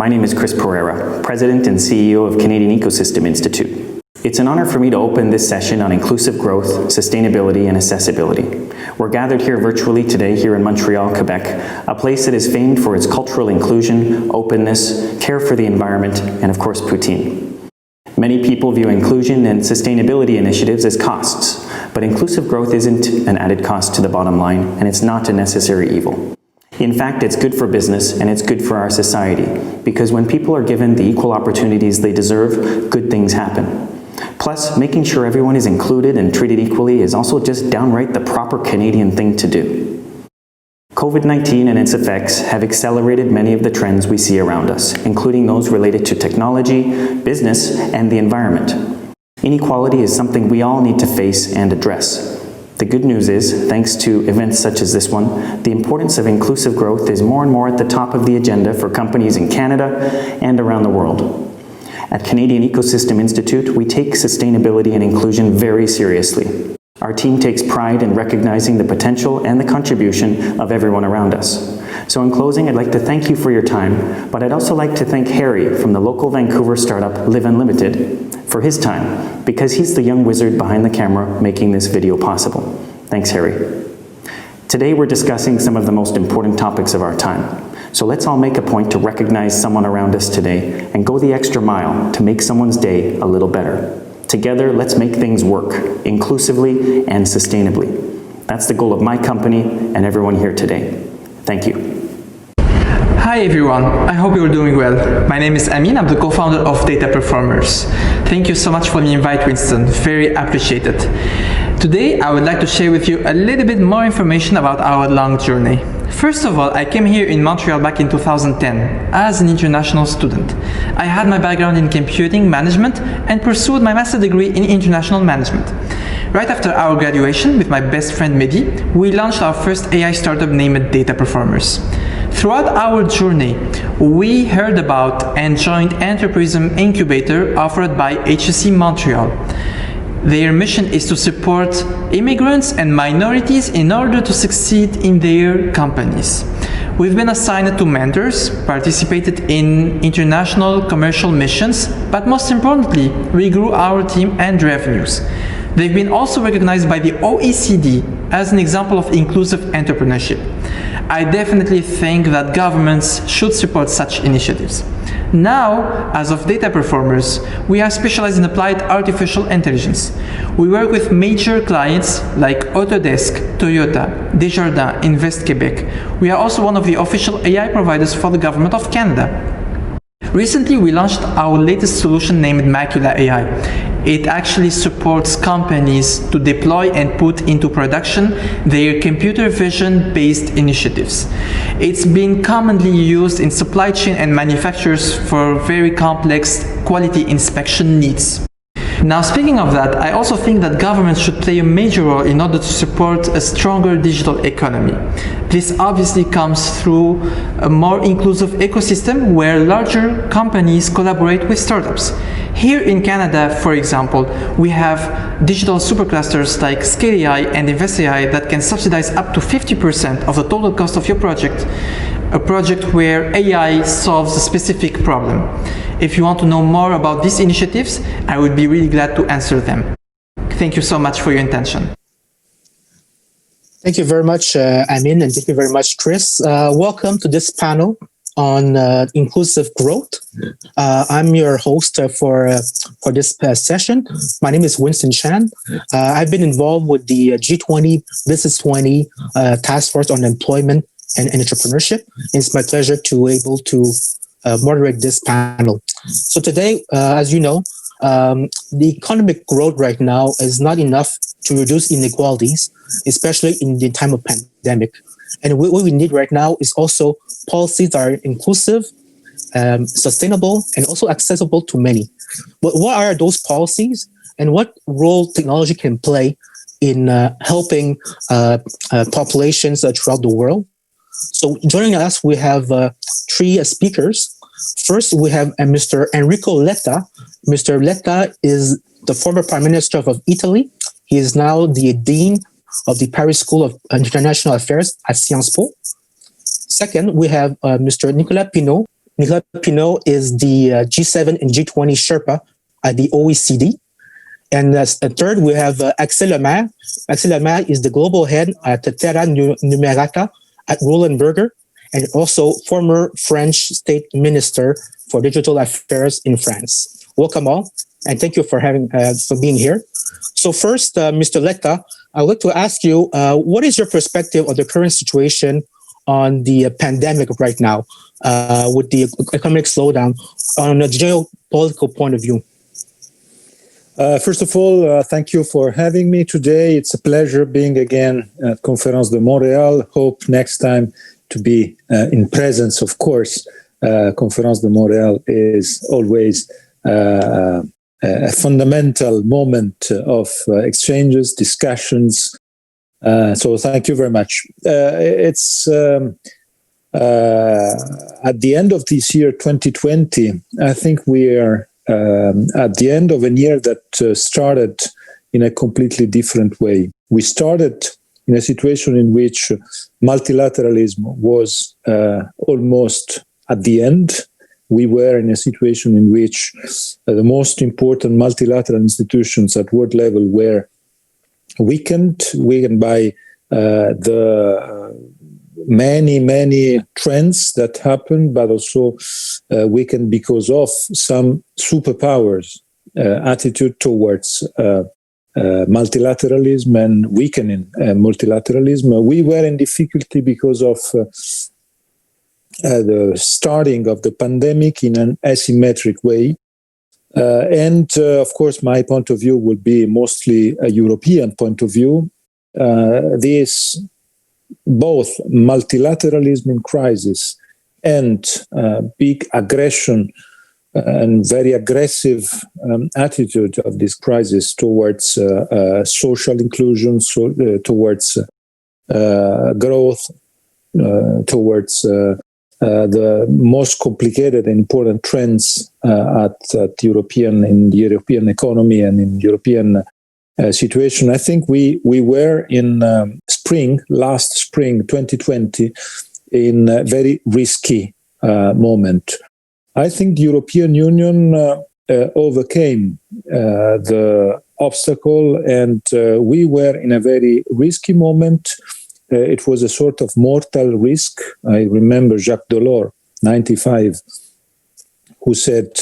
My name is Chris Pereira, President and CEO of Canadian Ecosystem Institute. It's an honor for me to open this session on inclusive growth, sustainability, and accessibility. We're gathered here virtually today here in Montreal, Quebec, a place that is famed for its cultural inclusion, openness, care for the environment, and of course, poutine. Many people view inclusion and sustainability initiatives as costs, but inclusive growth isn't an added cost to the bottom line, and it's not a necessary evil. In fact, it's good for business and it's good for our society, because when people are given the equal opportunities they deserve, good things happen. Plus, making sure everyone is included and treated equally is also just downright the proper Canadian thing to do. COVID-19 and its effects have accelerated many of the trends we see around us, including those related to technology, business, and the environment. Inequality is something we all need to face and address. The good news is, thanks to events such as this one, the importance of inclusive growth is more and more at the top of the agenda for companies in Canada and around the world. At Canadian Ecosystem Institute, we take sustainability and inclusion very seriously. Our team takes pride in recognizing the potential and the contribution of everyone around us. So in closing, I'd like to thank you for your time, but I'd also like to thank Harry from the local Vancouver startup Live Unlimited for his time, because he's the young wizard behind the camera making this video possible. Thanks, Harry. Today we're discussing some of the most important topics of our time. So let's all make a point to recognize someone around us today and go the extra mile to make someone's day a little better. Together, let's make things work, inclusively and sustainably. That's the goal of my company and everyone here today. Thank you. Hi everyone, I hope you're doing well. My name is Amine, I'm the co-founder of Dataperformers. Thank you so much for the invite, Winston, very appreciated. Today, I would like to share with you a little bit more information about our long journey. First of all, I came here in Montreal back in 2010 as an international student. I had my background in computing management and pursued my master's degree in international management. Right after our graduation, with my best friend Mehdi, we launched our first AI startup named Dataperformers. Throughout our journey, we heard about and joined Entreprism Incubator offered by HEC Montreal. Their mission is to support immigrants and minorities in order to succeed in their companies. We've been assigned to mentors, participated in international commercial missions, but most importantly, we grew our team and revenues. They've been also recognized by the OECD as an example of inclusive entrepreneurship. I definitely think that governments should support such initiatives. Now, as of Dataperformers, we are specialized in applied artificial intelligence. We work with major clients like Autodesk, Toyota, Desjardins, Invest Quebec. We are also one of the official AI providers for the Government of Canada. Recently, we launched our latest solution named Macula AI. It actually supports companies to deploy and put into production their computer vision-based initiatives. It's been commonly used in supply chain and manufacturers for very complex quality inspection needs. Now, speaking of that, I also think that governments should play a major role in order to support a stronger digital economy. This obviously comes through a more inclusive ecosystem where larger companies collaborate with startups. Here in Canada, for example, we have digital superclusters like ScaleAI and InvestAI that can subsidize up to 50% of the total cost of your project, a project where AI solves a specific problem. If you want to know more about these initiatives, I would be really glad to answer them. Thank you so much for your attention. Thank you very much, Amine, and thank you very much, Chris. Welcome to this panel on inclusive growth. I'm your host for this session. My name is Winston Chan. I've been involved with the G20 Business 20 Task Force on Employment and Entrepreneurship. It's my pleasure to be able to moderate this panel. So today, as you know, the economic growth right now is not enough to reduce inequalities, especially in the time of pandemic. And what we need right now is also policies that are inclusive, sustainable, and also accessible to many. What are those policies, and what role technology can play in helping populations throughout the world? So joining us, we have three speakers. First, we have Mr. Enrico Letta. Mr. Letta is the former Prime Minister of Italy. He is now the Dean of the Paris School of International Affairs at Sciences Po. Second, we have Mr. Nicolas Pinaud. Nicolas Pinaud is the G7 and G20 Sherpa at the OECD. And third, we have Axelle Lemaire. Axelle Lemaire is the global head at Terra Numerata at Roland Berger, and also former French state minister for digital affairs in France. Welcome all, and thank you for being here. So first, Mr. Letta, I would like to ask you, what is your perspective of the current situation on the pandemic right now, with the economic slowdown, on a geopolitical point of view? First of all, thank you for having me today. It's a pleasure being again at Conférence de Montréal. Hope next time to be in presence, of course. Conférence de Montréal is always a fundamental moment of exchanges, discussions. So thank you very much. It's at the end of this year, 2020, I think we are at the end of a year that started in a completely different way. We started in a situation in which multilateralism was almost at the end. We were in a situation in which the most important multilateral institutions at world level were weakened by the many trends that happened, but also weakened because of some superpowers' attitude towards multilateralism and weakening multilateralism. We were in difficulty because of the starting of the pandemic in an asymmetric way. And of course, my point of view would be mostly a European point of view. This both multilateralism in crisis and big aggression and very aggressive attitude of this crisis towards social inclusion, towards growth, towards the most complicated and important trends in the European economy and in European situation. I think we were in last spring 2020, in a very risky moment. I think the European Union overcame the obstacle, and we were in a very risky moment. It was a sort of mortal risk. I remember Jacques Delors, 95, who said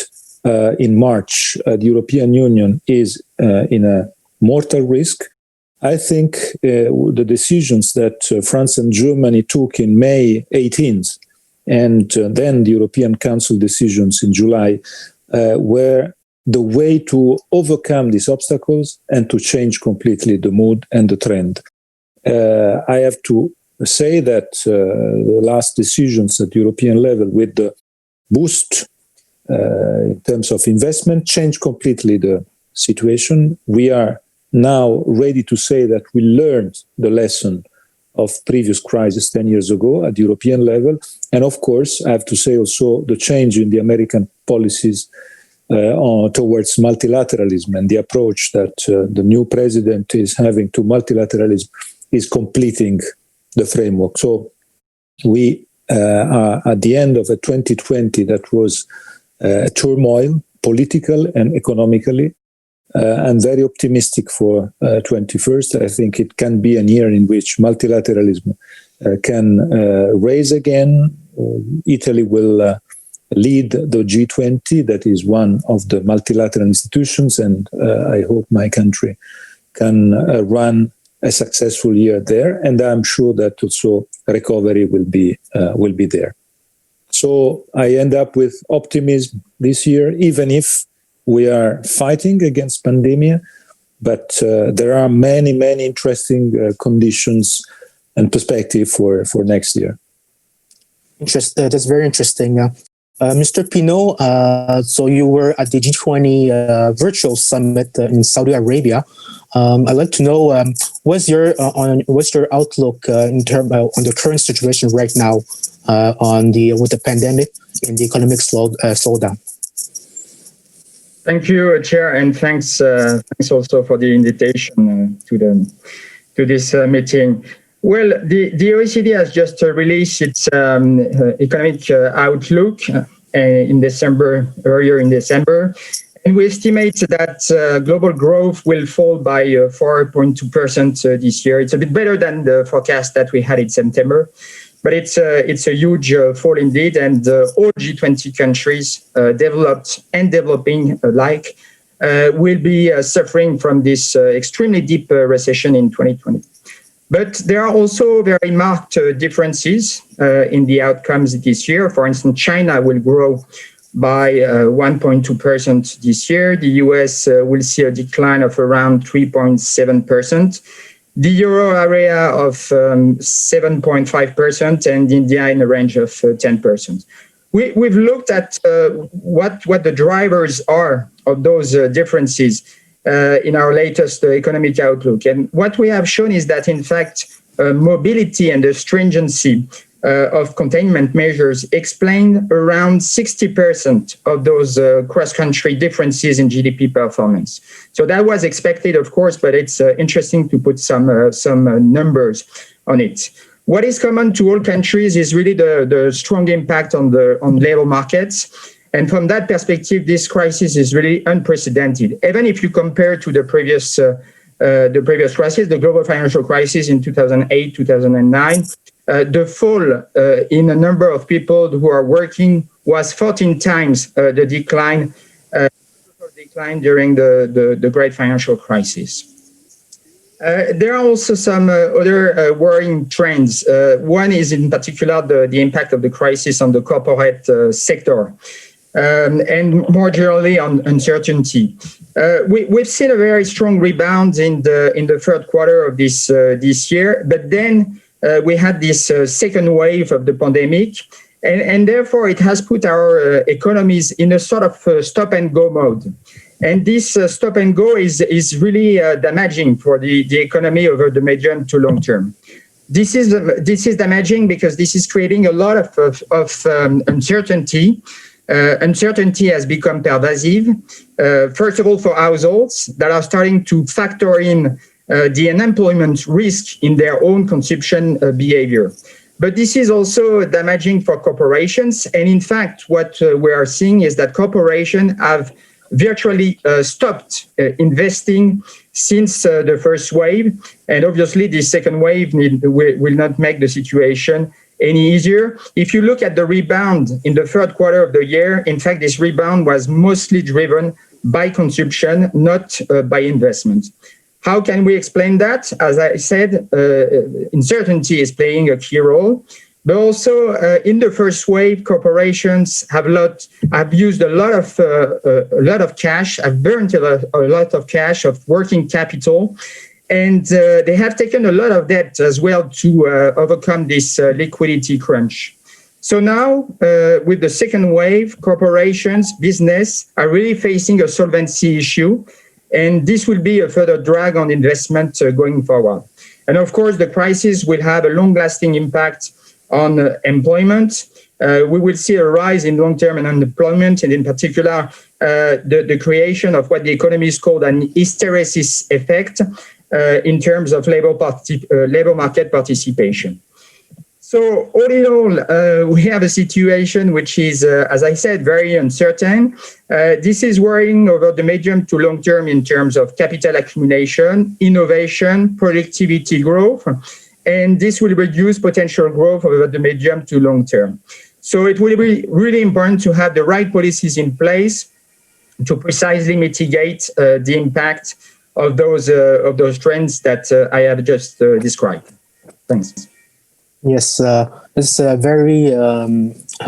in March, the European Union is in a mortal risk. I think the decisions that France and Germany took in May 18th, and then the European Council decisions in July, were the way to overcome these obstacles and to change completely the mood and the trend. I have to say that the last decisions at European level with the boost in terms of investment changed completely the situation. We are now ready to say that we learned the lesson of previous crisis 10 years ago at European level. And of course, I have to say also the change in the American policies towards multilateralism and the approach that the new president is having to multilateralism is completing the framework. So we are at the end of a 2020 that was turmoil, political and economically. I'm very optimistic for 21st. I think it can be a year in which multilateralism can raise again. Italy will lead the G20, that is one of the multilateral institutions, and I hope my country can run a successful year there. And I'm sure that also recovery will be there. So I end up with optimism this year, even if we are fighting against pandemia, but there are many interesting conditions and perspective for next year. That's very interesting. Mr. Pinaud, so you were at the G20 virtual summit in Saudi Arabia. I'd like to know what's your outlook in terms on the current situation right now with the pandemic and the economic slowdown. Thank you, Chair, and thanks also for the invitation to this meeting. Well, the OECD has just released its economic outlook, earlier in December. And we estimate that global growth will fall by 4.2% this year. It's a bit better than the forecast that we had in September, but it's a huge fall indeed. And all G20 countries, developed and developing alike, will be suffering from this extremely deep recession in 2020. But there are also very marked differences in the outcomes this year. For instance, China will grow by 1.2% this year. The US will see a decline of around 3.7%. The euro area of 7.5%, and India in a range of 10%. We've looked at what the drivers are of those differences in our latest economic outlook. And what we have shown is that, in fact, mobility and the stringency of containment measures explain around 60% of those cross-country differences in GDP performance. So that was expected, of course, but it's interesting to put some numbers on it. What is common to all countries is really the strong impact on labor markets. And from that perspective, this crisis is really unprecedented. Even if you compare to the previous crisis, the global financial crisis in 2008, 2009, the fall in the number of people who are working was 14 times the decline during the great financial crisis. There are also some other worrying trends. One is in particular the impact of the crisis on the corporate sector. And more generally on uncertainty. We've seen a very strong rebound in the third quarter of this year, but then we had this second wave of the pandemic, and therefore it has put our economies in a sort of stop and go mode. And this stop and go is really damaging for the economy over the medium to long term. This is damaging because this is creating a lot of uncertainty. Uncertainty has become pervasive, first of all, for households that are starting to factor in the unemployment risk in their own consumption behavior. But this is also damaging for corporations. And in fact, what we are seeing is that corporations have virtually stopped investing since the first wave. And obviously, the second wave will not make the situation any easier. If you look at the rebound in the third quarter of the year, in fact, this rebound was mostly driven by consumption, not by investment. How can we explain that? As I said, uncertainty is playing a key role. But also in the first wave, corporations have used a lot of cash, have burnt a lot of cash, of working capital, and they have taken a lot of debt as well to overcome this liquidity crunch. So now, with the second wave, corporations, business are really facing a solvency issue, and this will be a further drag on investment going forward. And of course, the crisis will have a long-lasting impact on employment. We will see a rise in long-term unemployment, and in particular, the creation of what the economists call an hysteresis effect in terms of labor market participation. So all in all, we have a situation which is, as I said, very uncertain. This is worrying over the medium to long term in terms of capital accumulation, innovation, productivity growth, and this will reduce potential growth over the medium to long term. So it will be really important to have the right policies in place to precisely mitigate the impact of those trends that I have just described. Thanks. Yes, it's very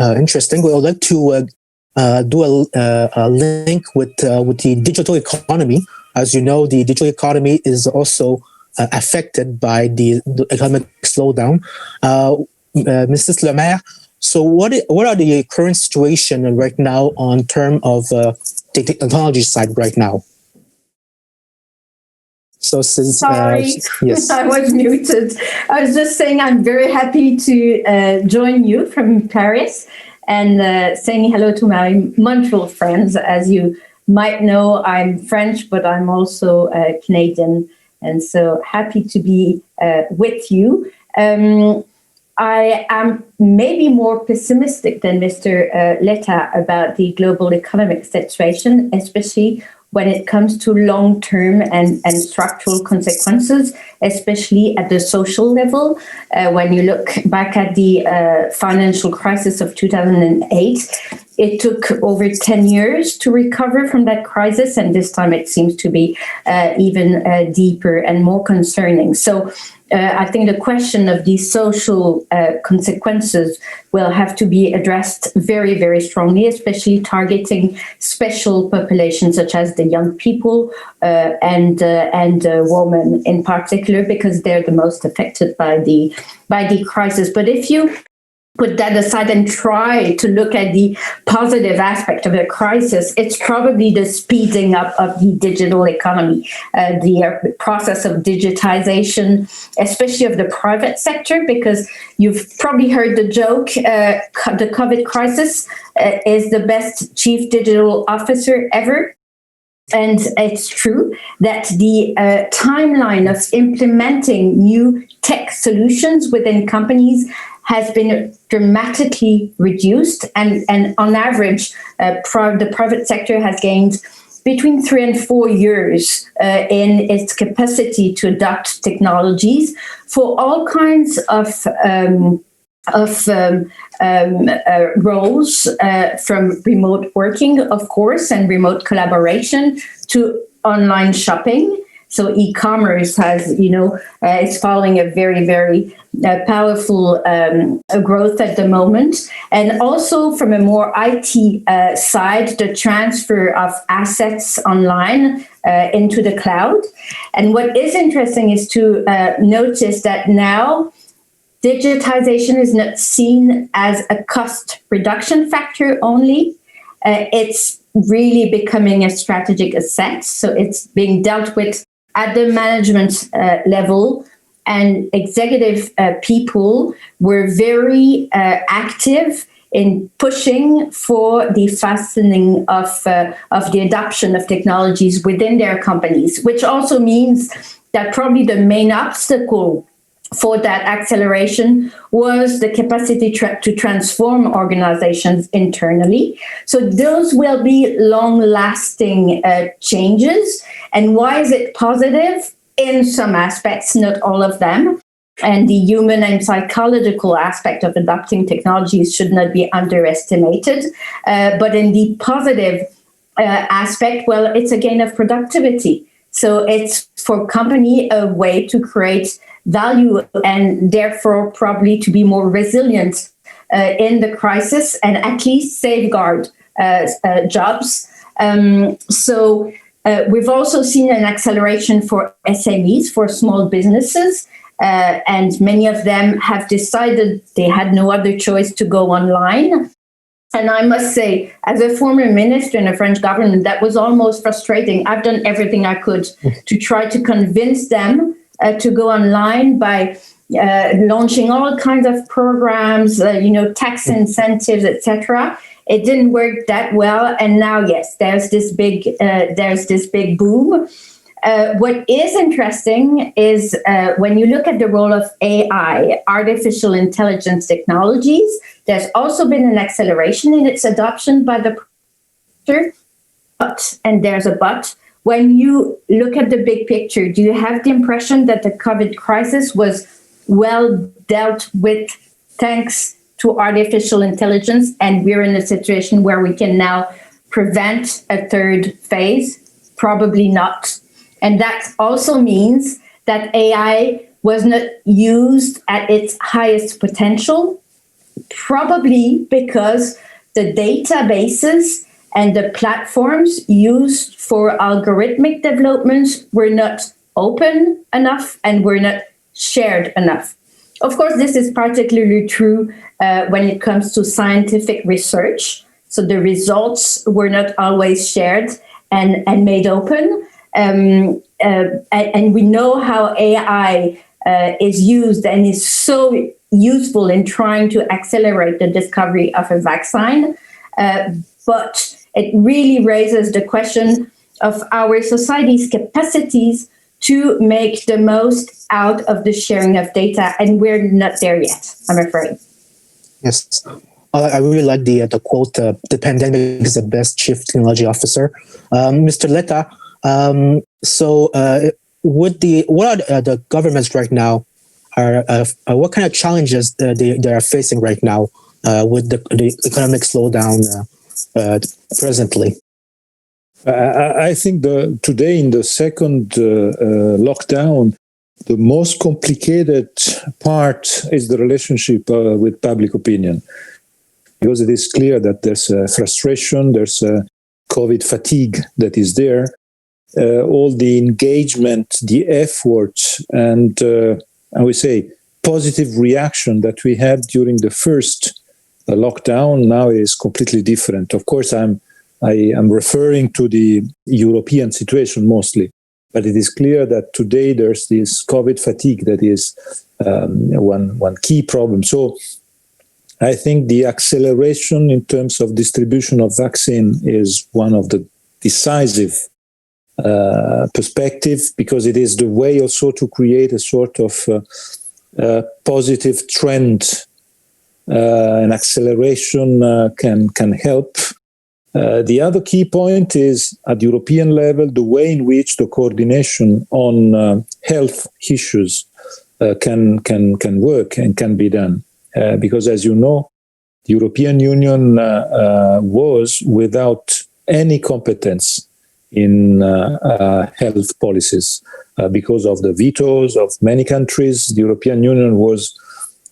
interesting. We would like to do a link with the digital economy. As you know, the digital economy is also affected by the economic slowdown. Mrs. Lemaire, so what are the current situation right now on term of the technology side right now? So since sorry, yes. I was muted. I was just saying I'm very happy to join you from Paris and saying hello to my Montreal friends. As you might know, I'm French, but I'm also Canadian, and so happy to be with you. I am maybe more pessimistic than Mr. Letta about the global economic situation, especially when it comes to long-term and structural consequences, especially at the social level. When you look back at the financial crisis of 2008, it took over 10 years to recover from that crisis, and this time it seems to be even deeper and more concerning. So I think the question of these social consequences will have to be addressed very, very strongly, especially targeting special populations such as the young people and women in particular, because they're the most affected by the crisis. But if you put that aside and try to look at the positive aspect of the crisis, it's probably the speeding up of the digital economy, the process of digitization, especially of the private sector, because you've probably heard the joke, the COVID crisis is the best chief digital officer ever. And it's true that the timeline of implementing new tech solutions within companies has been dramatically reduced. And on average, the private sector has gained between 3 and 4 years in its capacity to adopt technologies for all kinds of roles, from remote working, of course, and remote collaboration to online shopping. So e-commerce is following a very, very powerful growth at the moment. And also from a more IT side, the transfer of assets online into the cloud. And what is interesting is to notice that now digitization is not seen as a cost reduction factor only. It's really becoming a strategic asset. So it's being dealt with at the management level, and executive people were very active in pushing for the fastening of the adoption of technologies within their companies, which also means that probably the main obstacle for that acceleration was the capacity to transform organizations internally. So those will be long-lasting changes. And why is it positive? In some aspects, not all of them. And the human and psychological aspect of adopting technologies should not be underestimated. But in the positive aspect, well, it's a gain of productivity. So it's for company a way to create value and therefore probably to be more resilient in the crisis and at least safeguard jobs. So we've also seen an acceleration for SMEs, for small businesses, and many of them have decided they had no other choice to go online. And I must say, as a former minister in the French government, that was almost frustrating. I've done everything I could to try to convince them to go online by launching all kinds of programs, tax incentives, etc. It didn't work that well, and now, yes, there's this big boom. What is interesting is when you look at the role of AI, artificial intelligence technologies, there's also been an acceleration in its adoption by the sector. But, and there's a but, when you look at the big picture, do you have the impression that the COVID crisis was well dealt with thanks to artificial intelligence, and we're in a situation where we can now prevent a third phase? Probably not. And that also means that AI was not used at its highest potential, probably because the databases and the platforms used for algorithmic developments were not open enough and were not shared enough. Of course, this is particularly true when it comes to scientific research. So the results were not always shared and made open. And we know how AI is used and is so useful in trying to accelerate the discovery of a vaccine. But it really raises the question of our society's capacities to make the most out of the sharing of data, and we're not there yet, I'm afraid. Yes. I really like the quote, the pandemic is the best chief technology officer. Mr. Letta, what are the governments right now, what kind of challenges they are facing right now with the economic slowdown presently? I think today in the second lockdown, the most complicated part is the relationship with public opinion, because it is clear that there's frustration, there's COVID fatigue that is there. All the engagement, the effort, and I would say positive reaction that we had during the first lockdown now is completely different. Of course, I am referring to the European situation mostly, but it is clear that today there's this COVID fatigue that is one key problem. So I think the acceleration in terms of distribution of vaccine is one of the decisive perspective, because it is the way also to create a sort of positive trend. An acceleration can help. The other key point is at European level, the way in which the coordination on health issues can work and can be done. Because as you know, the European Union was without any competence in health policies because of the vetoes of many countries. The European Union was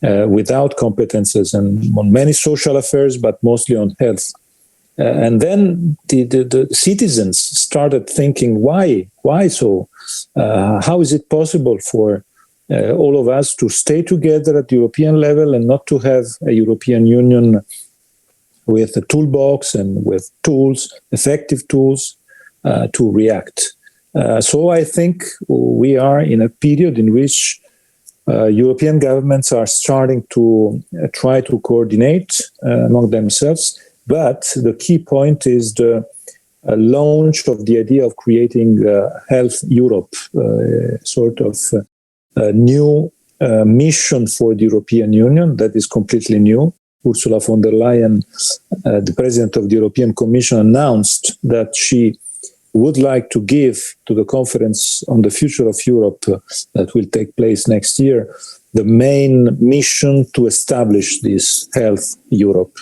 without competences and on many social affairs, but mostly on health. And then the citizens started thinking, why so? How is it possible for all of us to stay together at the European level and not to have a European Union with a toolbox and with tools, effective tools, to react? So I think we are in a period in which European governments are starting to try to coordinate among themselves. But the key point is the launch of the idea of creating Health Europe, sort of a new mission for the European Union that is completely new. Ursula von der Leyen, the President of the European Commission, announced that she would like to give to the conference on the future of Europe that will take place next year, the main mission to establish this Health Europe.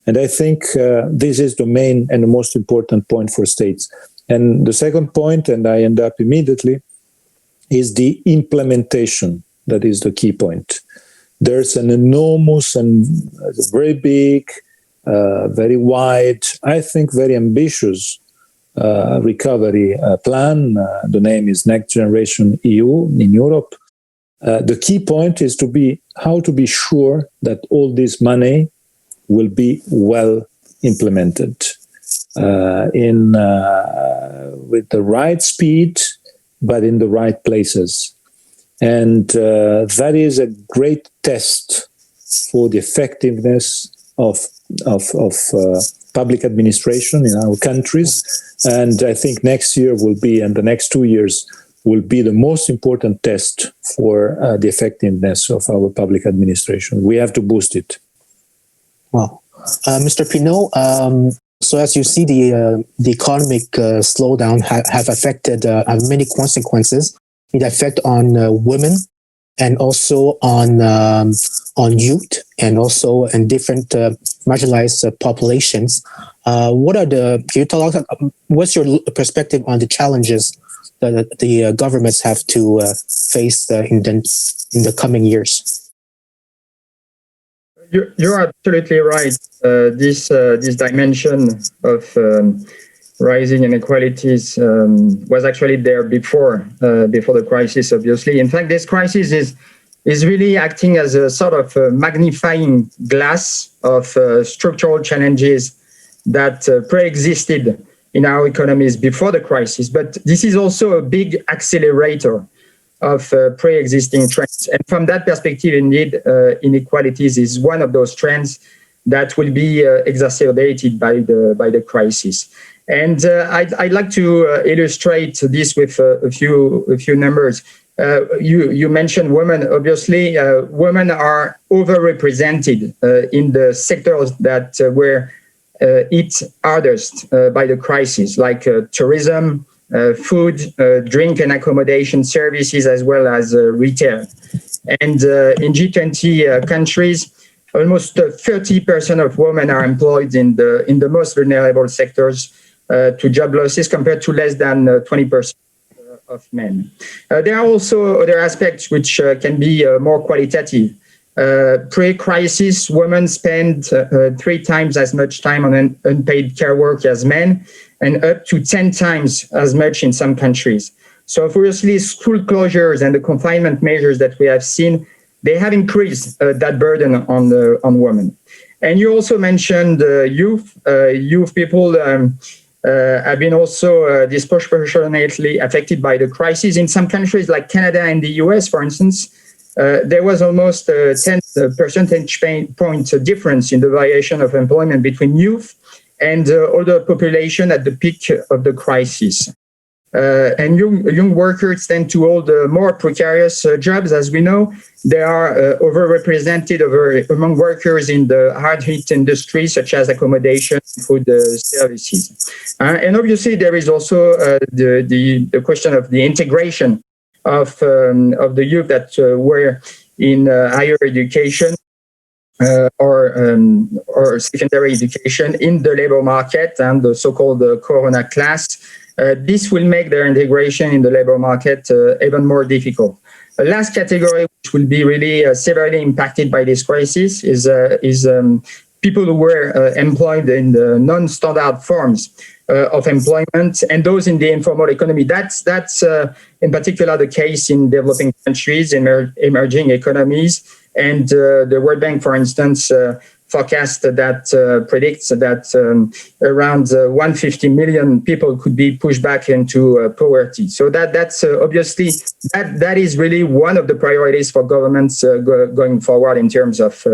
And I think this is the main and the most important point for states. And the second point, and I end up immediately, is the implementation. That is the key point. There's an enormous and very big, very wide, I think very ambitious recovery plan. The name is Next Generation EU in Europe. The key point is how to be sure that all this money will be well implemented with the right speed, but in the right places. And that is a great test for the effectiveness of public administration in our countries. And I think next year will be, and the next 2 years will be the most important test for the effectiveness of our public administration. We have to boost it. Well, Mr. Pinaud, so as you see, the economic slowdown have affected many consequences. It affects on women and also on youth and also in different marginalized populations. Can you tell us what's your perspective on the challenges that the governments have to face in the coming years? You're absolutely right. This dimension of rising inequalities was actually there before the crisis, obviously. In fact, this crisis is really acting as a sort of magnifying glass of structural challenges that pre-existed in our economies before the crisis. But this is also a big accelerator of pre-existing trends. And from that perspective, indeed, inequalities is one of those trends that will be exacerbated by the crisis. And I'd like to illustrate this with a few numbers. You mentioned women. Obviously, women are overrepresented in the sectors that were hit hardest by the crisis, like tourism, food, drink and accommodation services, as well as retail. And in G20 countries, almost 30% of women are employed in the most vulnerable sectors to job losses, compared to less than 20% of men. There are also other aspects which can be more qualitative. Pre-crisis, women spend 3 times as much time on unpaid care work as men, and up to 10 times as much in some countries. So obviously, school closures and the confinement measures that we have seen, they have increased that burden on women. And you also mentioned youth. Youth people have been also disproportionately affected by the crisis. In some countries like Canada and the US, for instance, there was almost a 10 percentage point difference in the variation of employment between youth and older population at the peak of the crisis. And young workers tend to hold more precarious jobs, as we know. They are overrepresented among workers in the hard-hit industries, such as accommodation, food services. And obviously, there is also the question of the integration of the youth that were in higher education or secondary education in the labor market, and the so-called Corona class. This will make their integration in the labor market even more difficult. The last category, which will be really severely impacted by this crisis, is people who were employed in the non-standard forms of employment, and those in the informal economy. That's in particular the case in developing countries, emerging economies, and the World Bank, for instance, forecast that predicts that around 150 million people could be pushed back into poverty. So that's obviously that is really one of the priorities for governments going forward in terms of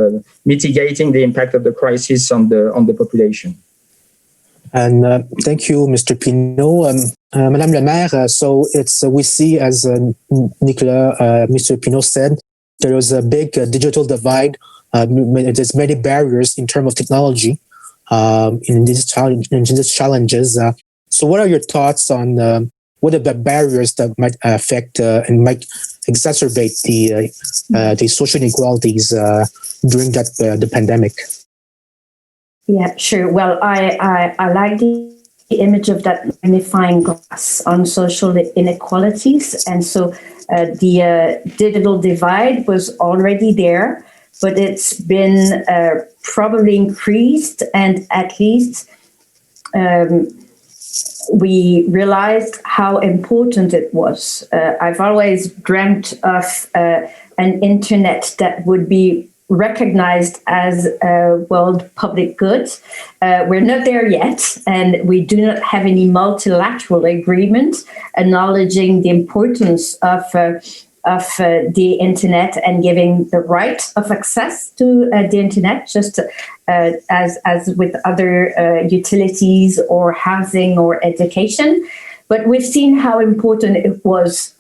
mitigating the impact of the crisis on the population. And thank you, Mr. Pinaud. Madame Lemaire, so we see, as Nicolas, Mr. Pinaud said, there is a big digital divide. There's many barriers in terms of technology in these challenges. So what are your thoughts on what are the barriers that might affect and might exacerbate the social inequalities during the pandemic? Yeah, sure. Well, I like the image of that magnifying glass on social inequalities. And so the digital divide was already there, but it's been probably increased, and at least we realized how important it was. I've always dreamt of an internet that would be recognized as a world public good. We're not there yet, and we do not have any multilateral agreement acknowledging the importance of the internet and giving the right of access to the internet, just as with other utilities or housing or education. But we've seen how important it was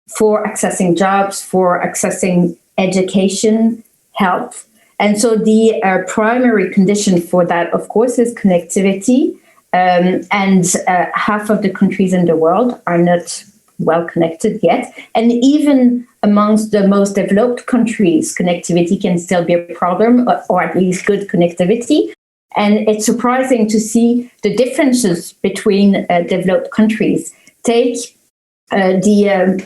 for accessing jobs, for accessing education, health. And so the primary condition for that, of course, is connectivity. And half of the countries in the world are not well connected yet. And even amongst the most developed countries, connectivity can still be a problem, or at least good connectivity. And it's surprising to see the differences between developed countries. Take the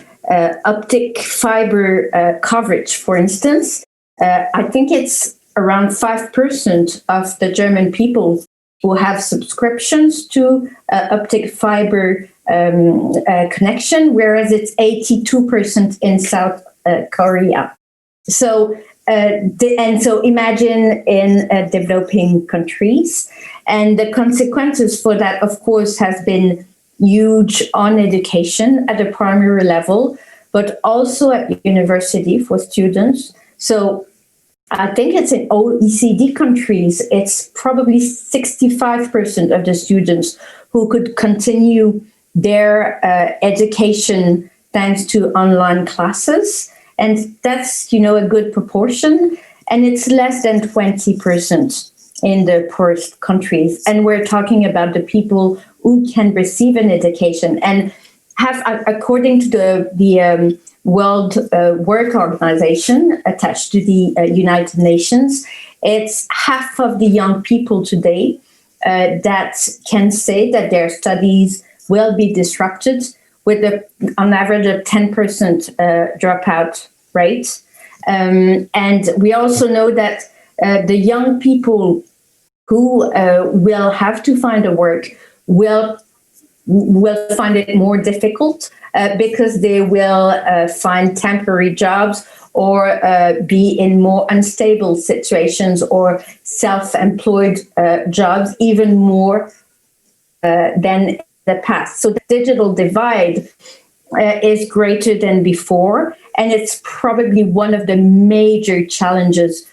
optic fiber coverage, for instance. I think it's around 5% of the German people who have subscriptions to optic fiber connection, whereas it's 82% in South Korea. So, so imagine in developing countries, and the consequences for that, of course, has been huge on education at the primary level, but also at university for students. So I think it's in OECD countries, it's probably 65% of the students who could continue their education thanks to online classes. And that's, a good proportion. And it's less than 20% in the poorest countries. And we're talking about the people who can receive an education and have, according to the World Work Organization attached to the United Nations, it's half of the young people today that can say that their studies will be disrupted with on average a 10% dropout rate. And we also know that the young people who will have to find a work will find it more difficult because they will find temporary jobs or be in more unstable situations or self-employed jobs even more than the past. So the digital divide is greater than before, and it's probably one of the major challenges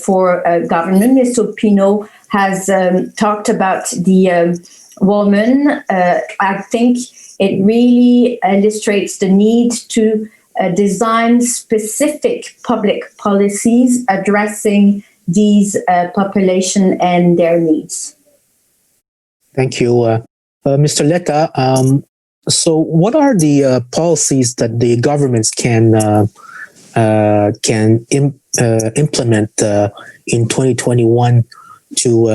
for government. Mr. Pinaud has talked about the woman. I think it really illustrates the need to design specific public policies addressing these population and their needs. Thank you. Mr. Letta, so what are the policies that the governments can implement in 2021 to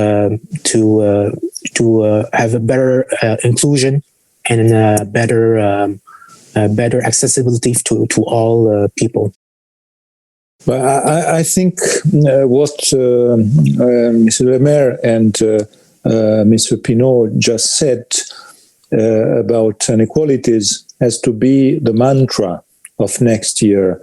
have a better inclusion and better accessibility to all people? Well, I think what Mr. Lemaire and Mr. Pinaud just said about inequalities has to be the mantra of next year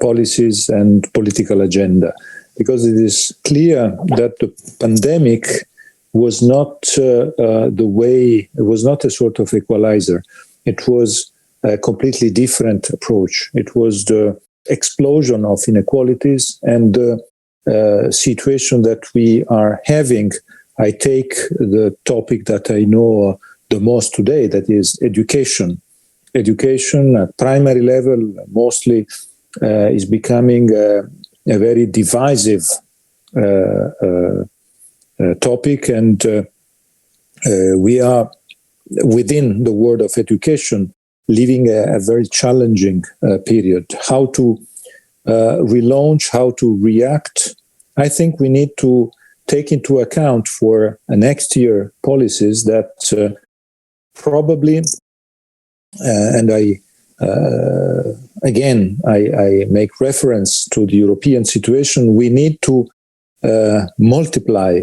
policies and political agenda, because it is clear that the pandemic was not the way, it was not a sort of equalizer. It was a completely different approach. It was the explosion of inequalities and the situation that we are having. I take the topic that I know the most today, that is education. Education at primary level mostly is becoming a very divisive topic, and we are within the world of education living a very challenging period. How to relaunch, how to react. I think we need to take into account for next year policies that probably, and I make reference to the European situation, we need to multiply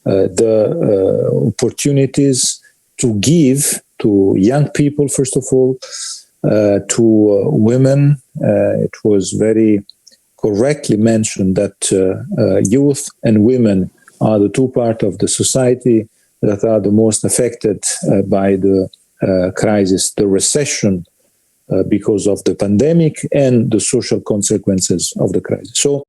the opportunities to give to young people, first of all, to women. It was very correctly mentioned that youth and women are the two parts of the society that are the most affected by the crisis, the recession, because of the pandemic and the social consequences of the crisis. So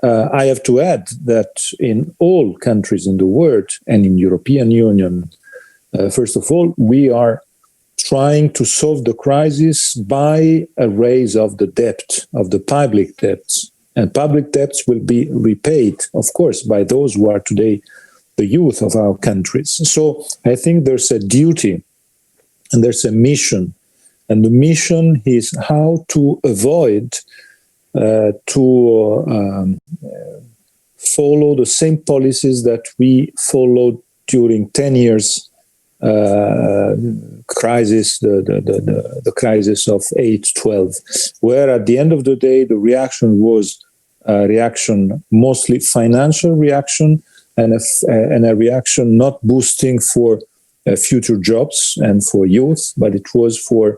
I have to add that in all countries in the world and in European Union, first of all, we are trying to solve the crisis by a raise of the debt, of the public debts. And public debts will be repaid, of course, by those who are today the youth of our countries. So I think there's a duty and there's a mission. And the mission is how to avoid to follow the same policies that we followed during 10 years crisis, the crisis of 8-12, where at the end of the day, the reaction was a reaction, mostly financial reaction, and a reaction not boosting for future jobs and for youth, but it was for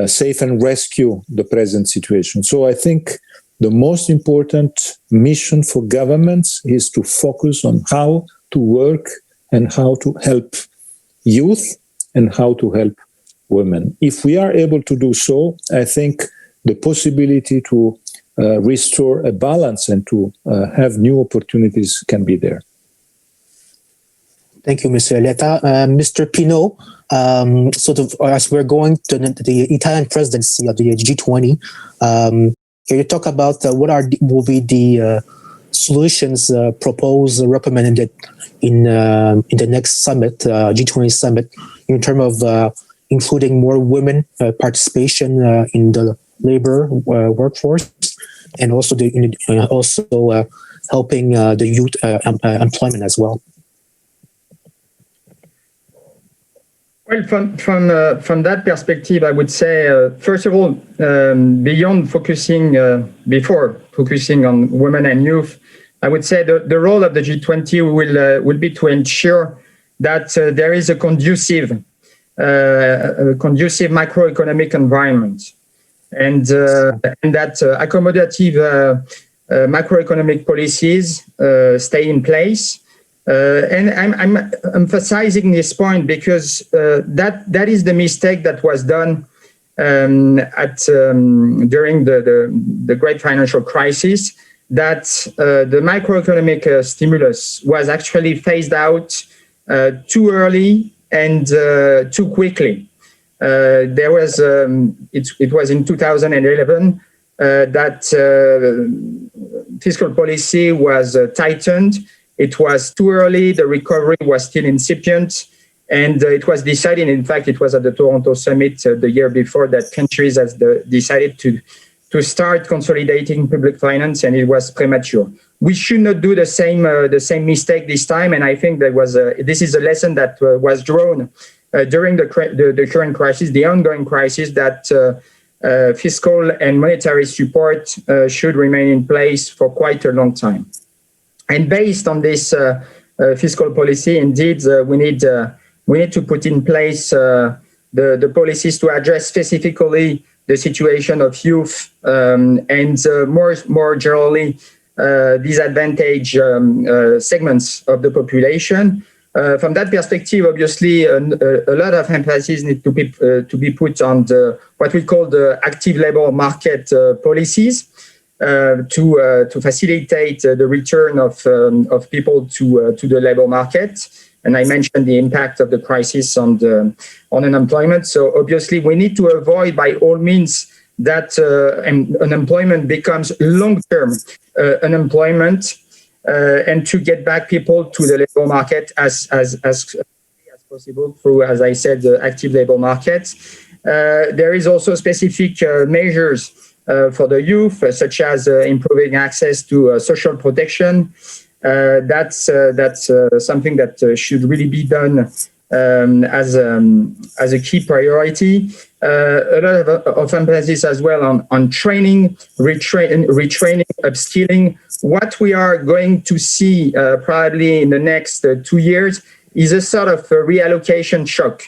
save and rescue the present situation. So I think the most important mission for governments is to focus on how to work and how to help youth and how to help women. If we are able to do so, I think the possibility to restore a balance and to have new opportunities can be there. Thank you, Mr. Letta. Mr. Pinaud, sort of as we're going to the Italian presidency of the G20, can you talk about will be the solutions proposed, recommended in the next summit, G20 summit, in terms of including more women participation in the labor workforce, and also helping the youth employment as well? Well, from that perspective, I would say, first of all, beyond focusing on women and youth, I would say the role of the G20 will be to ensure that there is a conducive macroeconomic environment, and that accommodative macroeconomic policies stay in place. And I'm emphasizing this point because that is the mistake that was done during the great financial crisis, that the macroeconomic stimulus was actually phased out too early and too quickly. It was in 2011 that fiscal policy was tightened. It was too early, the recovery was still incipient, and it was decided, in fact, it was at the Toronto summit the year before, that countries have decided to start consolidating public finance, and it was premature. We should not do the same mistake this time, and I think this is a lesson that was drawn during the current crisis, the ongoing crisis, that fiscal and monetary support should remain in place for quite a long time. And based on this fiscal policy, indeed, we need to put in place the policies to address specifically the situation of youth and more generally disadvantaged segments of the population. From that perspective, obviously, a lot of emphasis needs to be put on what we call the active labor market policies. To facilitate the return of people to the labor market, and I mentioned the impact of the crisis on unemployment. So obviously, we need to avoid, by all means, that unemployment becomes long-term unemployment, and to get back people to the labor market as possible through, as I said, the active labor market. There is also specific measures for the youth, such as improving access to social protection. That's something that should really be done as a key priority. A lot of emphasis as well on training, retraining, upskilling. What we are going to see probably in the next 2 years is a sort of a reallocation shock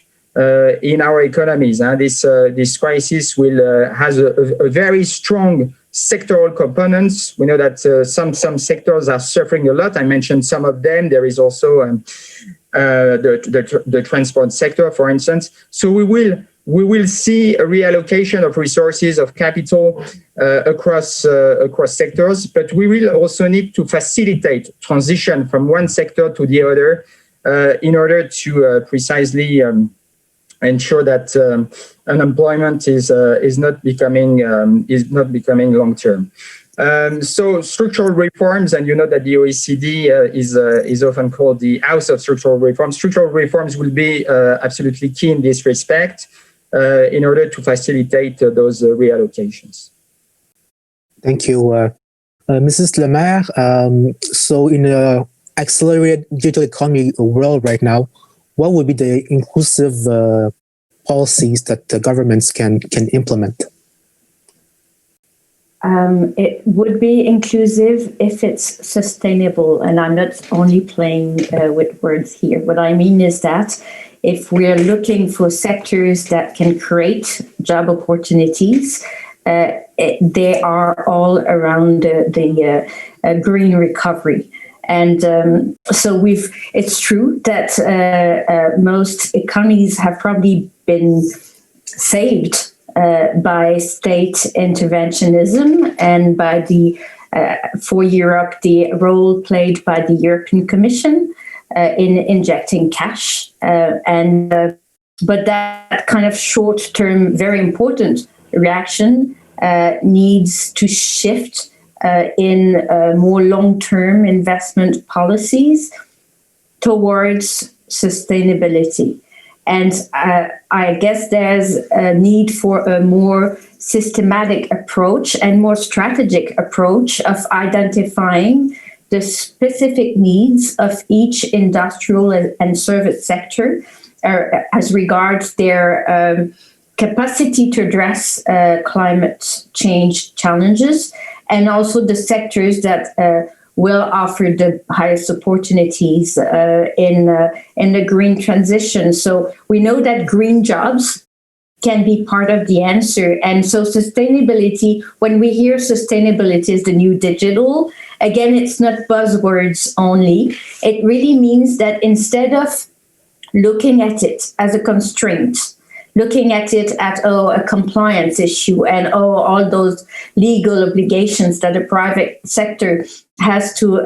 in our economies. This crisis has a very strong sectoral components. We know that some sectors are suffering a lot. I mentioned some of them. There is also the transport sector, for instance. So we will see a reallocation of resources, of capital across sectors, but we will also need to facilitate transition from one sector to the other in order to precisely ensure that unemployment is not becoming long term. So structural reforms, and you know that the OECD is often called the house of structural reforms. Structural reforms will be absolutely key in this respect in order to facilitate those reallocations. Thank you, Mrs. Lemaire. So in the accelerated digital economy world right now, what would be the inclusive policies that the governments can implement? It would be inclusive if it's sustainable. And I'm not only playing with words here. What I mean is that if we're looking for sectors that can create job opportunities, they are all around the green recovery. And so it's true that most economies have probably been saved by state interventionism and by the for Europe, the role played by the European Commission in injecting cash. But that kind of short-term, very important reaction needs to shift in more long-term investment policies towards sustainability. And I guess there's a need for a more systematic approach and more strategic approach of identifying the specific needs of each industrial and service sector as regards their capacity to address climate change challenges, and also the sectors that will offer the highest opportunities in the green transition. So we know that green jobs can be part of the answer. And so sustainability, when we hear sustainability is the new digital, again, it's not buzzwords only. It really means that instead of looking at it as a constraint, looking at it at, a compliance issue and, all those legal obligations that the private sector has to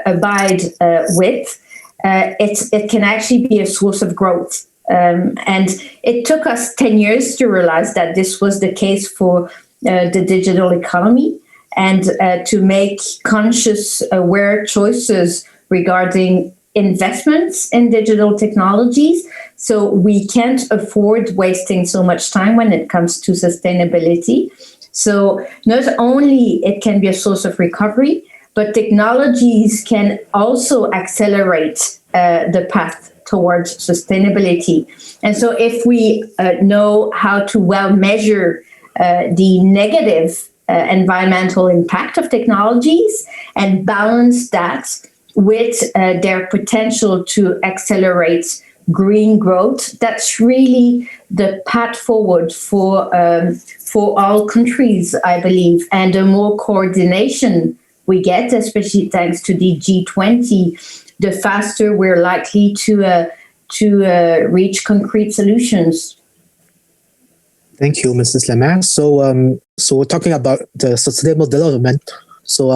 abide with, it can actually be a source of growth. And it took us 10 years to realize that this was the case for the digital economy, and to make conscious, aware choices regarding investments in digital technologies. So we can't afford wasting so much time when it comes to sustainability. So not only it can be a source of recovery, but technologies can also accelerate the path towards sustainability. And so if we know how to well measure the negative environmental impact of technologies and balance that with their potential to accelerate green growth, that's really the path forward for all countries, I believe. And the more coordination we get, especially thanks to the G20, the faster we're likely to reach concrete solutions. Thank you, Mrs. Lemaire. So we're talking about the sustainable development. So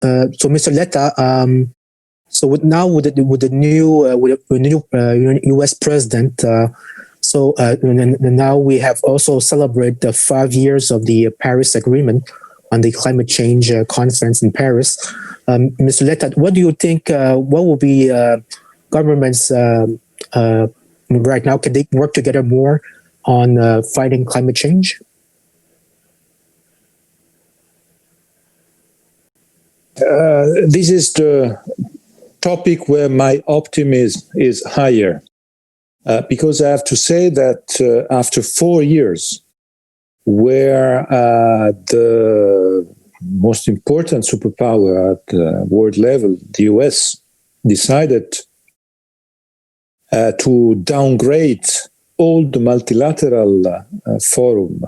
Mr. Letta, so with the new U.S. president, now we have also celebrated the 5 years of the Paris Agreement on the climate change conference in Paris. Mr. Letta, what do you think? What will be governments right now? Can they work together more on fighting climate change? This is the topic where my optimism is higher, because I have to say that after 4 years, where the most important superpower at the world level, the US, decided to downgrade all the multilateral forum,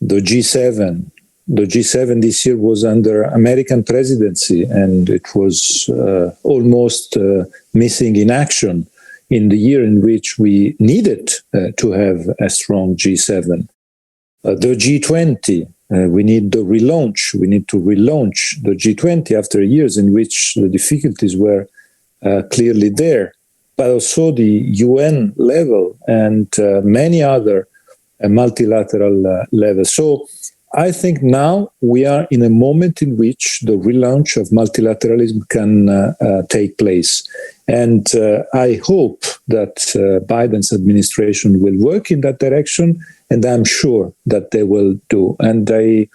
the G7. The G7 this year was under American presidency, and it was almost missing in action in the year in which we needed to have a strong G7. The G20, we need the relaunch. We need to relaunch the G20 after years in which the difficulties were clearly there, but also the UN level and many other multilateral levels. So I think now we are in a moment in which the relaunch of multilateralism can take place. And I hope that Biden's administration will work in that direction, and I'm sure that they will do. And I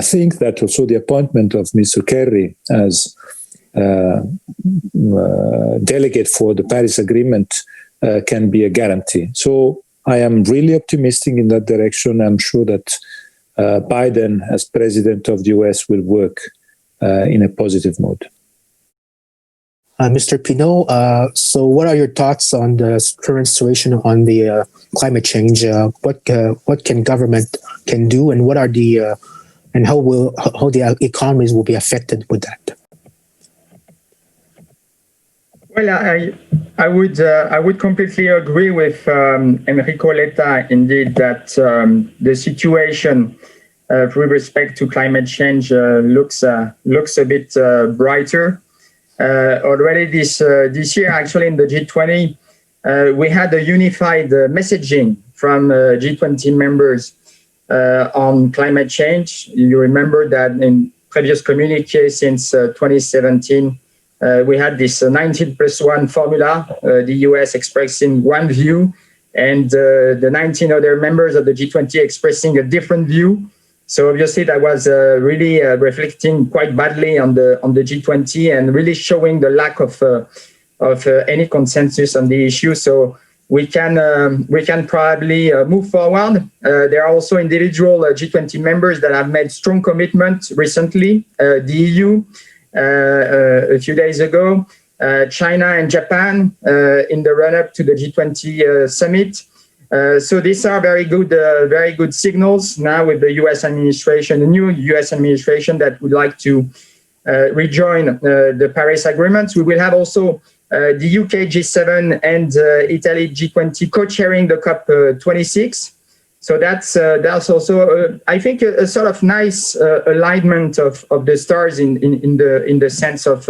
think that also the appointment of Mr. Kerry as delegate for the Paris Agreement can be a guarantee. So I am really optimistic in that direction. I'm sure that Biden, as president of the US, will work in a positive mode. Mr. Pinaud, so what are your thoughts on the current situation on the climate change? What can government can do, and what are the and how the economies will be affected with that? Well, I would completely agree with Enrico, Letta, indeed, that the situation with respect to climate change looks a bit brighter. Already this year, actually, in the G20, we had a unified messaging from G20 members on climate change. You remember that in previous communique since 2017, we had this 19+1 formula, the US expressing one view and the 19 other members of the G20 expressing a different view. So obviously that was really reflecting quite badly on the G20 and really showing the lack of any consensus on the issue. So we can probably move forward. There are also individual G20 members that have made strong commitment recently. The EU a few days ago, China and Japan in the run-up to the G20 summit. So these are very good signals now with the US administration, the new US administration that would like to rejoin the Paris Agreement. We will have also the UK G7 and Italy G20 co-chairing the COP26. So that's also, I think, a sort of nice alignment of the stars in the sense of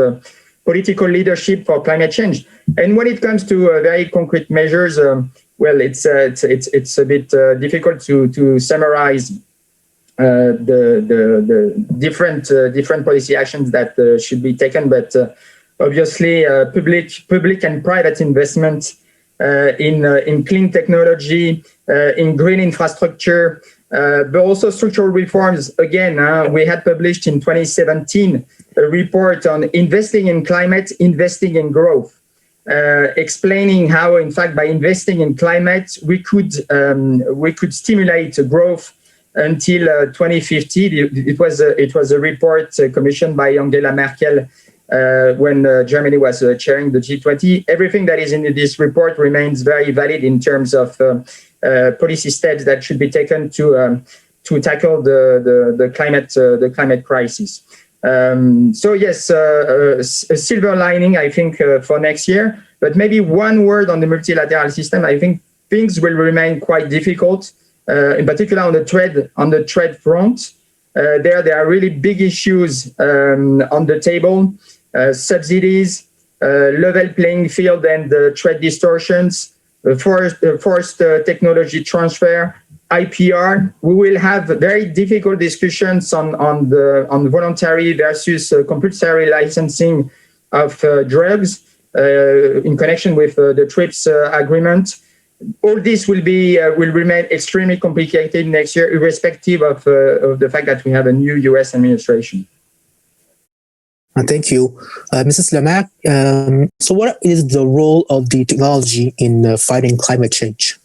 political leadership for climate change. And when it comes to very concrete measures, well, it's a bit difficult to summarize the different policy actions that should be taken, but obviously public and private investment in clean technology, in green infrastructure, but also structural reforms. Again, we had published in 2017 a report on investing in climate, investing in growth, explaining how, in fact, by investing in climate, we could stimulate growth until 2050. It was a report commissioned by Angela Merkel when Germany was chairing the G20. Everything that is in this report remains very valid in terms of policy steps that should be taken to tackle the climate crisis. So yes, a silver lining, I think, for next year. But maybe one word on the multilateral system. I think things will remain quite difficult, in particular on the trade front. There are really big issues on the table: subsidies, level playing field, and trade distortions, forced technology transfer, IPR. We will have very difficult discussions on voluntary versus compulsory licensing of drugs in connection with the TRIPS agreement. All this will remain extremely complicated next year, irrespective of the fact that we have a new US administration. Thank you. Mrs. Lemaire, so what is the role of the technology in fighting climate change?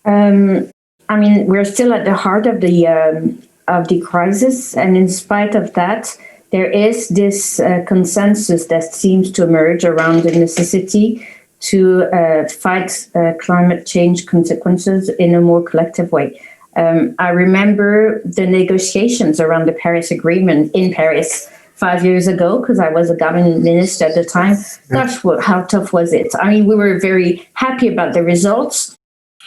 I mean, we're still at the heart of the crisis, and in spite of that, there is this consensus that seems to emerge around the necessity to fight climate change consequences in a more collective way. I remember the negotiations around the Paris Agreement in Paris 5 years ago, because I was a government minister at the time. Gosh, how tough was it? I mean, we were very happy about the results,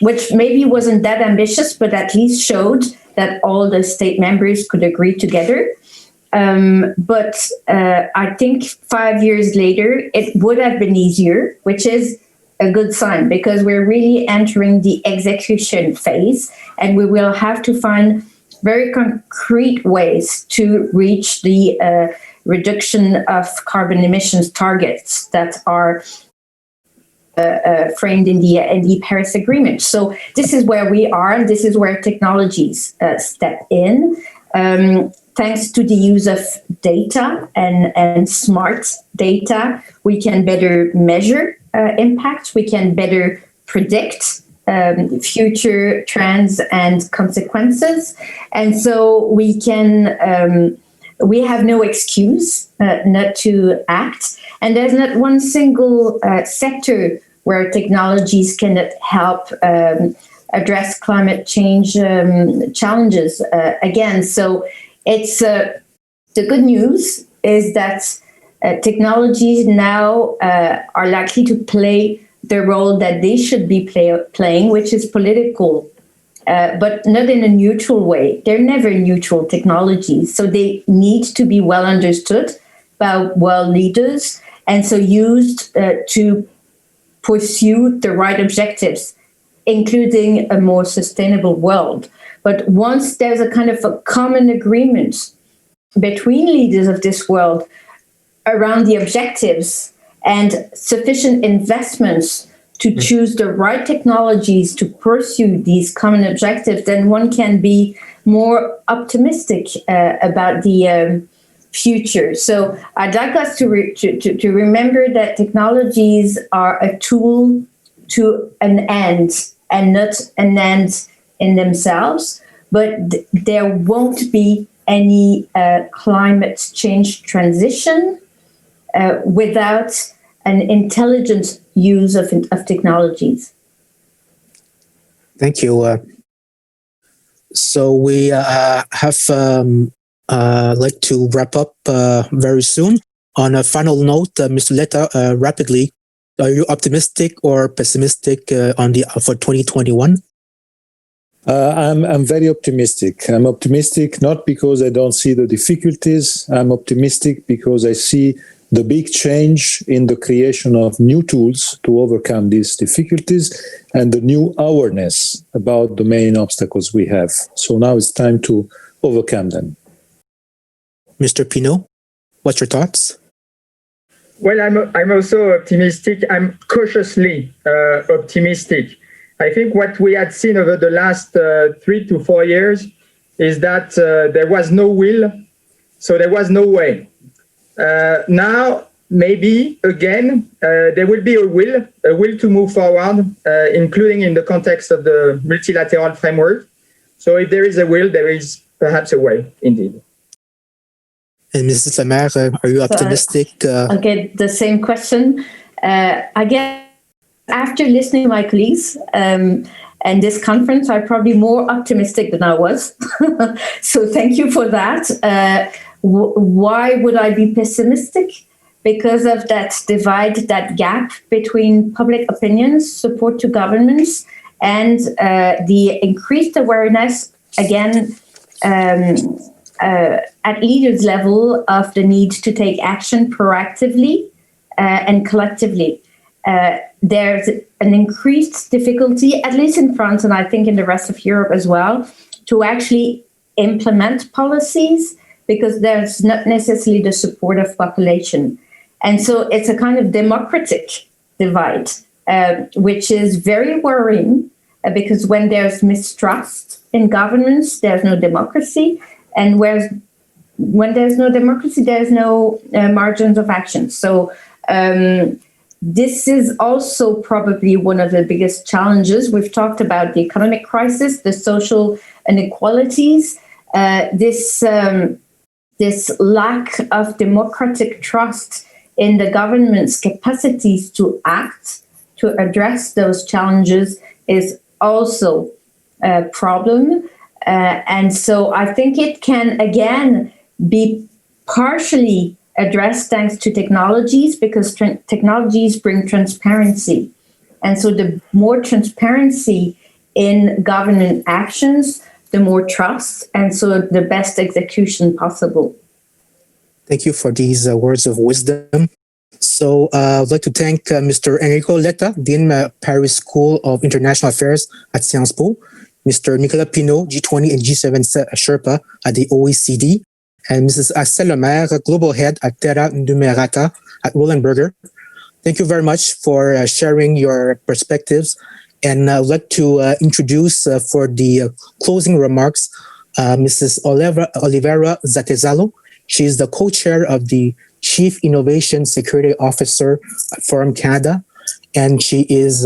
which maybe wasn't that ambitious, but at least showed that all the state members could agree together. But I think 5 years later, it would have been easier, which is a good sign, because we're really entering the execution phase, and we will have to find very concrete ways to reach the reduction of carbon emissions targets that are framed in the Paris Agreement. So this is where we are, and this is where technologies step in. Thanks to the use of data and smart data, we can better measure impact. We can better predict future trends and consequences. And so we have no excuse not to act. And there's not one single sector where technologies can help address climate change challenges again. So it's the good news is that technologies now are likely to play the role that they should be playing, which is political, but not in a neutral way. They're never neutral technologies, so they need to be well understood by world leaders, and so used to pursue the right objectives, including a more sustainable world. But once there's a kind of a common agreement between leaders of this world around the objectives and sufficient investments to choose the right technologies to pursue these common objectives, then one can be more optimistic about the future. So I'd like us to remember that technologies are a tool to an end and not an end in themselves, but there won't be any climate change transition without an intelligent use of technologies. Thank you. So we have like to wrap up very soon. On a final note, Mr. Letta, rapidly, are you optimistic or pessimistic for 2021? I'm very optimistic. I'm optimistic not because I don't see the difficulties. I'm optimistic because I see the big change in the creation of new tools to overcome these difficulties and the new awareness about the main obstacles we have. So now it's time to overcome them. Mr. Pinaud, what's your thoughts? Well, I'm also optimistic. I'm cautiously optimistic. I think what we had seen over the last 3 to 4 years is that there was no will, so there was no way. Now, maybe again, there will be a will to move forward, including in the context of the multilateral framework. So if there is a will, there is perhaps a way, indeed. And Mrs. Lemaire, are you optimistic? I'll get the same question. I guess after listening to my colleagues and this conference, I'm probably more optimistic than I was. So thank you for that. Why would I be pessimistic? Because of that divide, that gap between public opinions, support to governments, and the increased awareness, again, at leaders' level of the need to take action proactively and collectively. There's an increased difficulty, at least in France, and I think in the rest of Europe as well, to actually implement policies because there's not necessarily the support of population. And so it's a kind of democratic divide, which is very worrying because when there's mistrust in governments, there's no democracy. And when there's no democracy, there's no margins of action. So this is also probably one of the biggest challenges. We've talked about the economic crisis, the social inequalities, this lack of democratic trust in the government's capacities to act, to address those challenges is also a problem. And so I think it can, again, be partially addressed thanks to technologies because technologies bring transparency. And so the more transparency in government actions, the more trust, and so the best execution possible. Thank you for these words of wisdom. So I'd like to thank Mr. Enrico Letta, Dean Paris School of International Affairs at Sciences Po, Mr. Nicolas Pinaud, G20 and G7 Sherpa at the OECD, and Mrs. Axelle Lemaire, Global Head at Terra Numerata at Roland Berger. Thank you very much for sharing your perspectives. And I'd like to introduce for the closing remarks, Mrs. Olivera Zatezalo. She is the co-chair of the Chief Innovation Security Officer at Forum Canada, and she is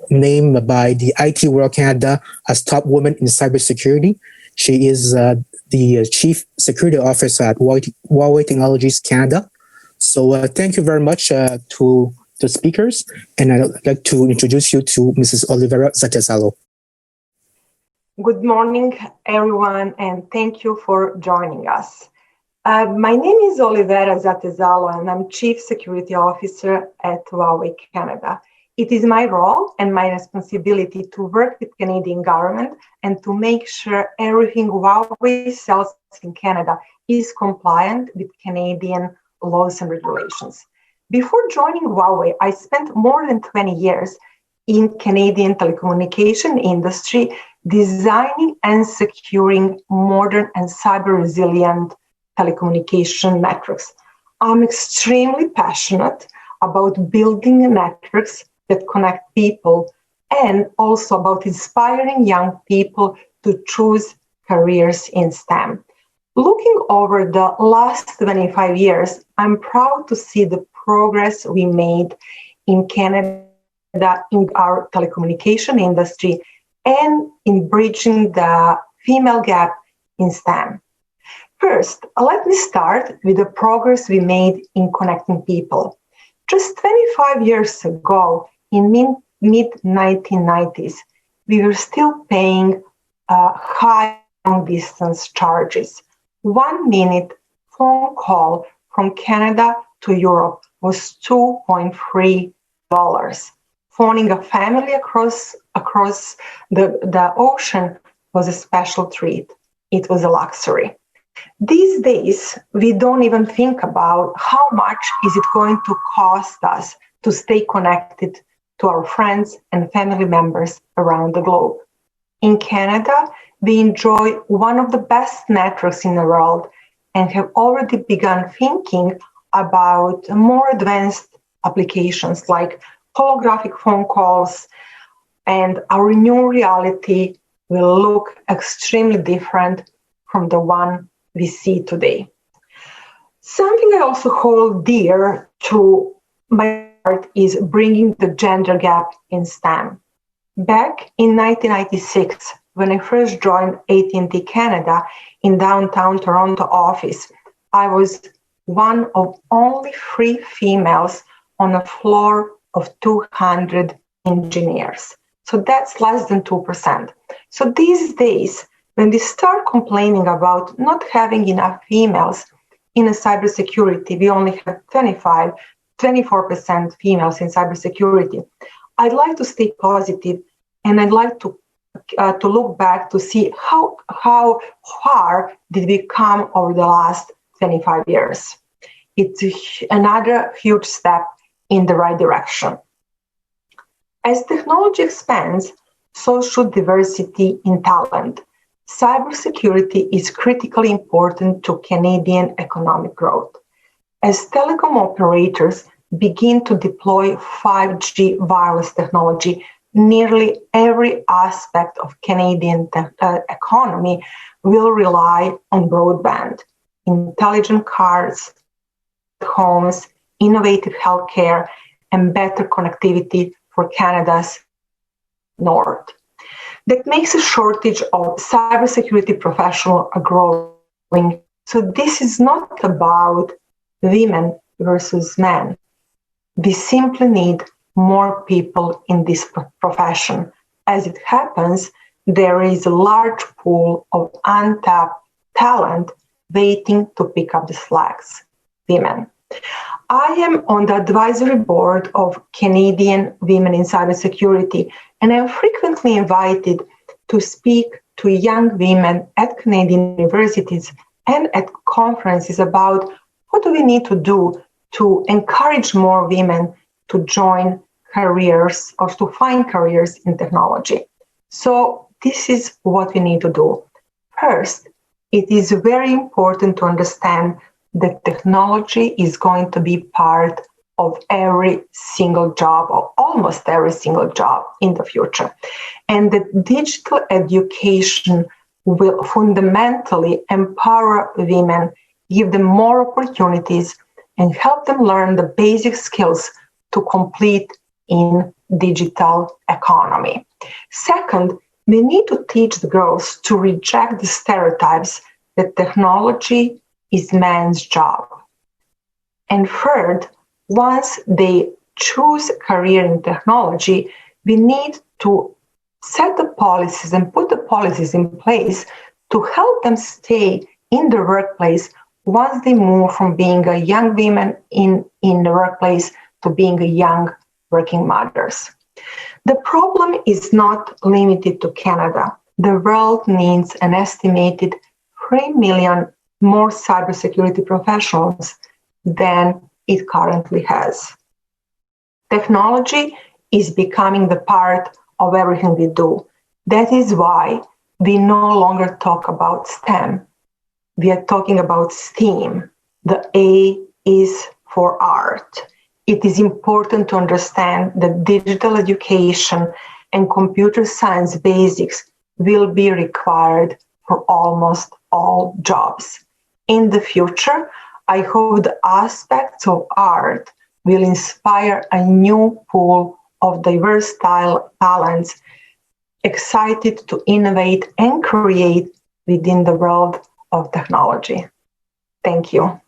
named by the IT World Canada as top woman in cybersecurity. She is the Chief Security Officer at Huawei Technologies Canada. So thank you very much to the speakers, and I'd like to introduce you to Mrs. Olivera Zatezalo. Good morning, everyone, and thank you for joining us. My name is Olivera Zatezalo, and I'm Chief Security Officer at Huawei Canada. It is my role and my responsibility to work with Canadian government and to make sure everything Huawei sells in Canada is compliant with Canadian laws and regulations. Before joining Huawei, I spent more than 20 years in Canadian telecommunication industry designing and securing modern and cyber-resilient telecommunication networks. I'm extremely passionate about building networks that connect people and also about inspiring young people to choose careers in STEM. Looking over the last 25 years, I'm proud to see the progress we made in Canada in our telecommunication industry and in bridging the female gap in STEM. First, let me start with the progress we made in connecting people. Just 25 years ago, in mid-1990s, we were still paying high long-distance charges. 1 minute phone call from Canada to Europe was $2.3. Phoning a family across the ocean was a special treat. It was a luxury. These days, we don't even think about how much is it going to cost us to stay connected to our friends and family members around the globe. In Canada, we enjoy one of the best networks in the world and have already begun thinking about more advanced applications like holographic phone calls, and our new reality will look extremely different from the one we see today. Something I also hold dear to my heart is bringing the gender gap in STEM. Back in 1996, when I first joined AT&T Canada in downtown Toronto office, I was one of only 3 females on a floor of 200 engineers. So that's less than 2%. So these days, when we start complaining about not having enough females in a cybersecurity, we only have 24% females in cybersecurity. I'd like to stay positive, and I'd like to look back to see how far did we come over the last 25 years. It's another huge step in the right direction. As technology expands, so should diversity in talent. Cybersecurity is critically important to Canadian economic growth. As telecom operators begin to deploy 5G wireless technology, nearly every aspect of Canadian economy will rely on broadband, intelligent cars, homes, innovative healthcare, and better connectivity for Canada's north. That makes a shortage of cybersecurity professionals growing. So this is not about women versus men. We simply need more people in this profession. As it happens, there is a large pool of untapped talent waiting to pick up the slacks, women. I am on the advisory board of Canadian Women in Cybersecurity, and I am frequently invited to speak to young women at Canadian universities and at conferences about what do we need to do to encourage more women to join careers or to find careers in technology. So this is what we need to do. First, it is very important to understand that technology is going to be part of every single job, or almost every single job in the future. And that digital education will fundamentally empower women, give them more opportunities, and help them learn the basic skills to compete in digital economy. Second, we need to teach the girls to reject the stereotypes that technology is man's job. And third, once they choose a career in technology, we need to set the policies and put the policies in place to help them stay in the workplace once they move from being a young women in the workplace to being a young working mothers. The problem is not limited to Canada. The world needs an estimated 3 million more cybersecurity professionals than it currently has. Technology is becoming the part of everything we do. That is why we no longer talk about STEM. We are talking about STEAM. The A is for art. It is important to understand that digital education and computer science basics will be required for almost all jobs. In the future, I hope the aspects of art will inspire a new pool of diverse talents excited to innovate and create within the world of technology. Thank you.